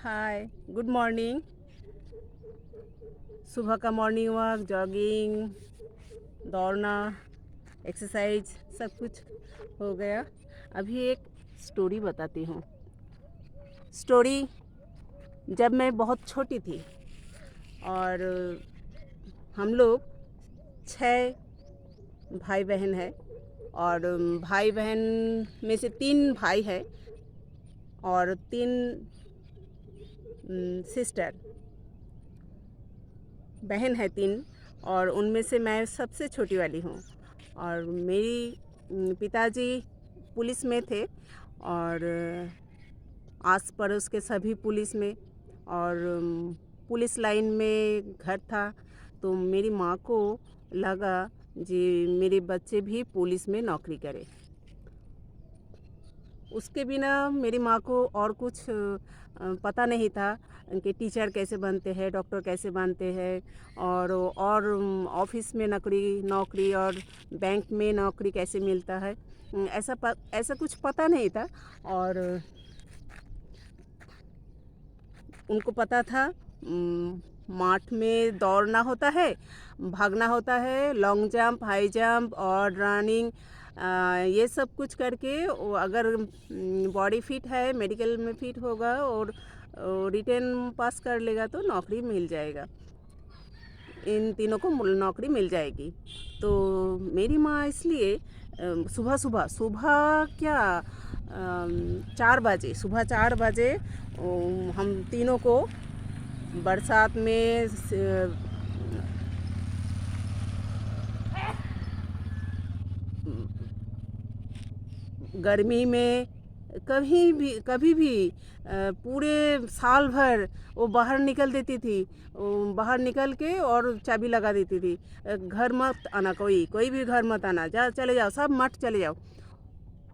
हाय, good morning. सुबह का morning walk, jogging, दौड़ना, एक्सरसाइज सब कुछ हो गया। अभी एक स्टोरी बताती हूँ। स्टोरी, जब मैं बहुत छोटी थी और हम लोग 6 भाई बहन हैं और भाई बहन में से 3 भाई हैं और 3 सिस्टर बहन है 3 और उनमें से मैं सबसे छोटी वाली हूँ। और मेरी पिताजी पुलिस में थे और आस पड़ोस के सभी पुलिस में और पुलिस लाइन में घर था। तो मेरी माँ को लगा जी मेरे बच्चे भी पुलिस में नौकरी करें। उसके बिना मेरी माँ को और कुछ पता नहीं था कि टीचर कैसे बनते हैं, डॉक्टर कैसे बनते हैं और ऑफिस में नौकरी और बैंक में नौकरी कैसे मिलता है। ऐसा कुछ पता नहीं था। और उनको पता था माठ में दौड़ना होता है, भागना होता है, लॉन्ग जंप, हाई जंप और रनिंग। ये सब कुछ करके वो अगर बॉडी फिट है, मेडिकल में फिट होगा और रिटेन पास कर लेगा तो नौकरी मिल जाएगा। इन तीनों को नौकरी मिल जाएगी। तो मेरी माँ इसलिए सुबह सुबह सुबह क्या 4 बजे, सुबह 4 बजे हम तीनों को बरसात में गर्मी में कभी भी पूरे साल भर वो बाहर निकल देती थी। वो बाहर निकल के और चाबी लगा देती थी, घर मत आना, कोई भी घर मत आना, चले जाओ, सब मठ चले जाओ।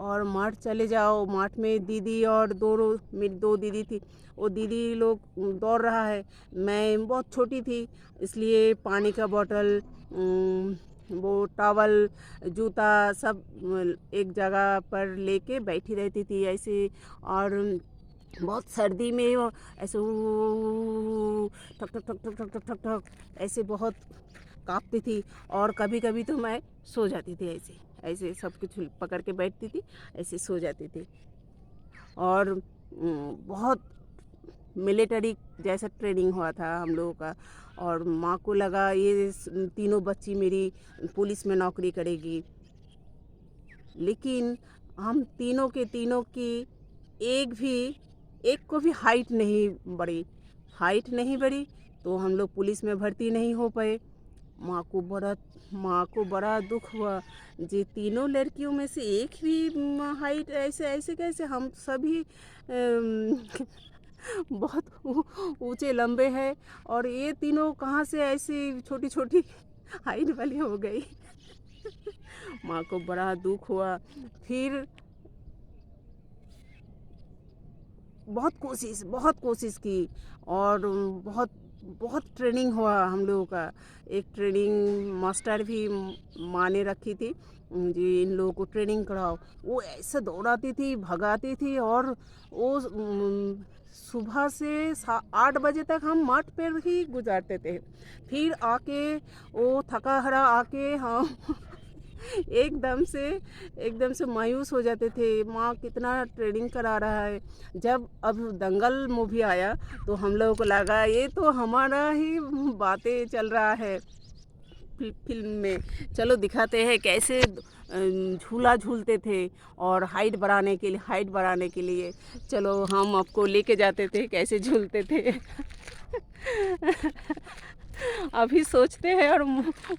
और मठ चले जाओ। मठ में दीदी और मेरी 2 दीदी थी। वो दीदी लोग दौड़ रहा है, मैं बहुत छोटी थी इसलिए पानी का बोतल, वो टॉवल, जूता सब एक जगह पर लेके बैठी रहती थी ऐसे। और बहुत सर्दी में वो ऐसे ठक ठक ठक ठक ठक ठक ठक ठक ऐसे बहुत काँपती थी। और कभी कभी तो मैं सो जाती थी ऐसे ऐसे सब कुछ पकड़ के बैठती थी, ऐसे सो जाती थी। और बहुत मिलिट्री जैसा ट्रेनिंग हुआ था हम लोगों का। और माँ को लगा ये तीनों बच्ची मेरी पुलिस में नौकरी करेगी। लेकिन हम तीनों के तीनों की एक को भी हाइट नहीं बढ़ी। तो हम लोग पुलिस में भर्ती नहीं हो पाए। माँ को बड़ा माँ को बड़ा दुख हुआ जी, तीनों लड़कियों में से एक भी हाइट ऐसे ऐसे कैसे, हम सभी बहुत ऊंचे लंबे हैं और ये तीनों कहाँ से ऐसी छोटी छोटी हाइट वाली हो गई। माँ को बड़ा दुख हुआ। फिर बहुत कोशिश की और बहुत बहुत ट्रेनिंग हुआ हम लोगों का। एक ट्रेनिंग मास्टर भी माँ ने रखी थी जी, इन लोगों को ट्रेनिंग कराओ। वो ऐसे दौड़ाती थी, भगाती थी और वो सुबह से 8 बजे तक हम मठ पर ही गुजारते थे। फिर आके वो थका हारा आके हम एकदम से मायूस हो जाते थे, माँ कितना ट्रेनिंग करा रहा है। जब अब दंगल मूवी आया तो हम लोगों को लगा ये तो हमारा ही बातें चल रहा है फिल्म में, चलो दिखाते हैं कैसे झूला झूलते थे। और हाइट बढ़ाने के लिए चलो हम आपको लेके जाते थे कैसे झूलते थे। अभी सोचते हैं और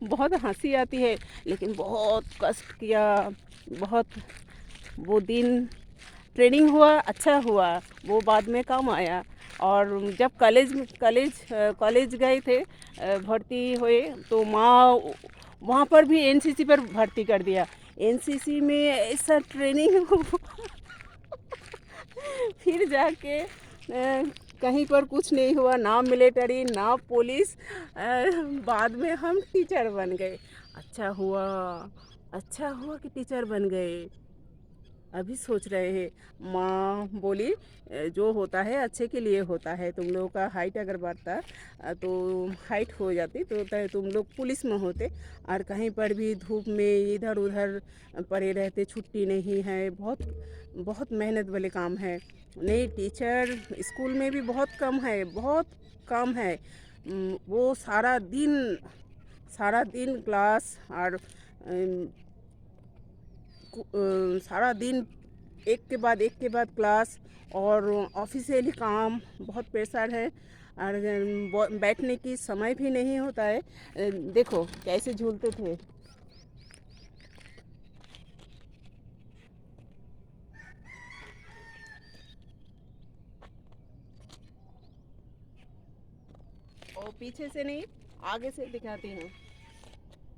बहुत हंसी आती है, लेकिन बहुत कष्ट किया। बहुत वो दिन ट्रेनिंग हुआ, अच्छा हुआ, वो बाद में काम आया। और जब कॉलेज गए थे, भर्ती हुए तो माँ वहाँ पर भी एनसीसी पर भर्ती कर दिया। एनसीसी में ऐसा ट्रेनिंग फिर जाके कहीं पर कुछ नहीं हुआ, ना मिलिट्री ना पुलिस। बाद में हम टीचर बन गए। अच्छा हुआ कि टीचर बन गए। अभी सोच रहे हैं। माँ बोली जो होता है अच्छे के लिए होता है, तुम लोगों का हाइट अगर बढ़ता तो हाइट हो जाती तो तुम लोग पुलिस में होते, और कहीं पर भी धूप में इधर उधर पड़े रहते, छुट्टी नहीं है, बहुत बहुत मेहनत वाले काम है। नहीं, टीचर स्कूल में भी बहुत कम है, बहुत कम है। वो सारा दिन क्लास, और सारा दिन एक के बाद क्लास, और ऑफिशियली काम, बहुत प्रेशर है, और बैठने की समय भी नहीं होता है। देखो कैसे झूलते थे। और पीछे से नहीं, आगे से दिखाती हूँ।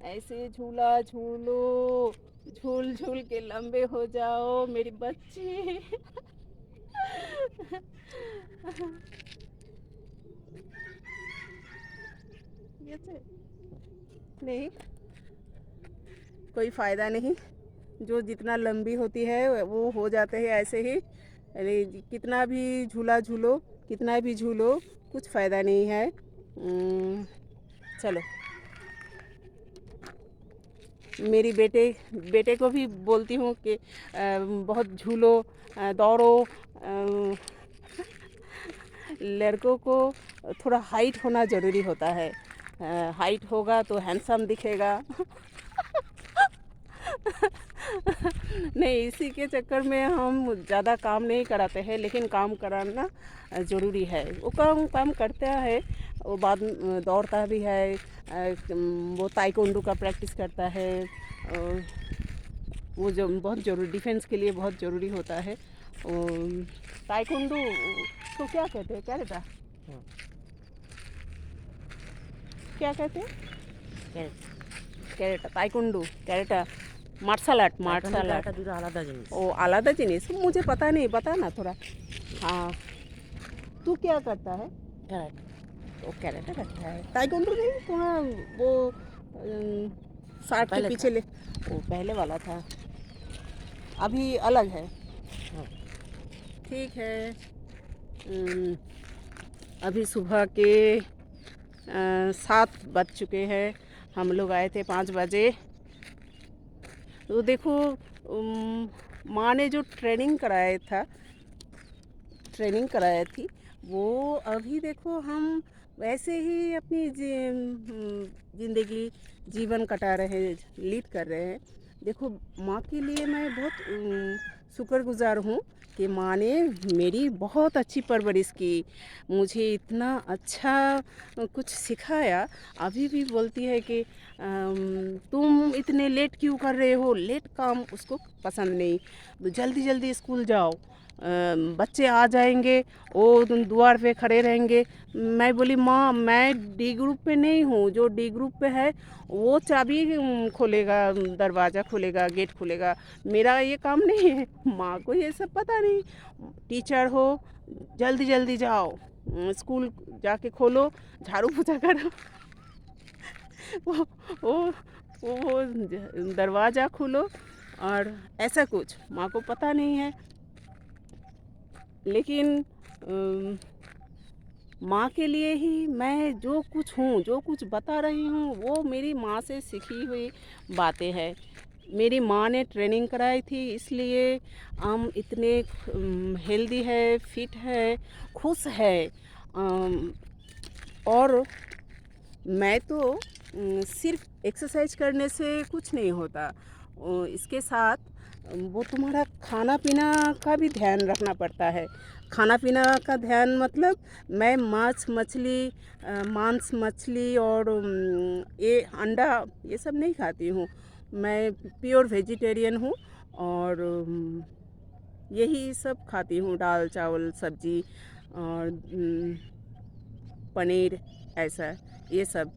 ऐसे झूला झूलो, झूल झूल के लंबे हो जाओ मेरी बच्ची। ये से नहीं, कोई फ़ायदा नहीं। जो जितना लंबी होती है वो हो जाते हैं ऐसे ही। अरे कितना भी झूला झूलो, कितना भी झूलो, कुछ फ़ायदा नहीं है। चलो, मेरी बेटे को भी बोलती हूँ कि बहुत झूलो, दौड़ो। लड़कों को थोड़ा हाइट होना ज़रूरी होता है। हाइट होगा तो हैंडसम दिखेगा। नहीं, इसी के चक्कर में हम ज़्यादा काम नहीं कराते हैं, लेकिन काम कराना ज़रूरी है। वो काम काम करता है, वो बाद में दौड़ता भी है, वो ताइक्वांडो का प्रैक्टिस करता है। वो जो बहुत ज़रूरी, डिफेंस के लिए बहुत ज़रूरी होता है। ताइक्वांडो तो क्या कहते हैं, कैरेटा, क्या कहते हैं? Karate, taekwondo, karate, martial art, martial art. দুটো আলাদা জিনিস। ओ आलादा जिनिस मुझे पता नहीं, बता ना थोड़ा। हाँ, तू क्या करता है? ক্যারাটে। वो कैरेटा करता है, ताइक्वांडो नहीं तुम्हारा वो साठ के पहले पीछे था। ले, वो पहले वाला था, अभी अलग है। हाँ। ठीक है। अम, अभी सुबह के 7 बज चुके हैं। हम लोग आए थे 5 बजे। तो देखो, माँ ने जो ट्रेनिंग कराया थी, वो अभी देखो हम वैसे ही अपनी ज़िंदगी जीवन कटा रहे, लीड कर रहे हैं। देखो, माँ के लिए मैं बहुत शुक्रगुज़ार हूँ कि माँ ने मेरी बहुत अच्छी परवरिश की, मुझे इतना अच्छा कुछ सिखाया। अभी भी बोलती है कि तुम इतने लेट क्यों कर रहे हो, लेट काम उसको पसंद नहीं, तो जल्दी जल्दी स्कूल जाओ, बच्चे आ जाएंगे, वो तुम द्वार पे खड़े रहेंगे। मैं बोली माँ, मैं डी ग्रुप पे नहीं हूँ, जो डी ग्रुप पे है वो चाबी खोलेगा, दरवाज़ा खोलेगा, गेट खोलेगा, मेरा ये काम नहीं है। माँ को ये सब पता नहीं। टीचर हो, जल्दी जल्दी जाओ, स्कूल जाके खोलो, झाड़ू पोछा करो। वो वो वो दरवाज़ा खोलो, और ऐसा कुछ माँ को पता नहीं है। लेकिन माँ के लिए ही मैं जो कुछ हूँ, जो कुछ बता रही हूँ, वो मेरी माँ से सीखी हुई बातें हैं। मेरी माँ ने ट्रेनिंग कराई थी, इसलिए हम इतने हेल्दी है, फिट है, खुश है। और मैं तो सिर्फ एक्सरसाइज करने से कुछ नहीं होता, इसके साथ वो तुम्हारा खाना पीना का भी ध्यान रखना पड़ता है। खाना पीना का ध्यान मतलब, मैं मांस मछली और ये अंडा ये सब नहीं खाती हूँ। मैं प्योर वेजिटेरियन हूँ, और यही सब खाती हूँ, दाल चावल सब्जी और पनीर, ऐसा ये सब।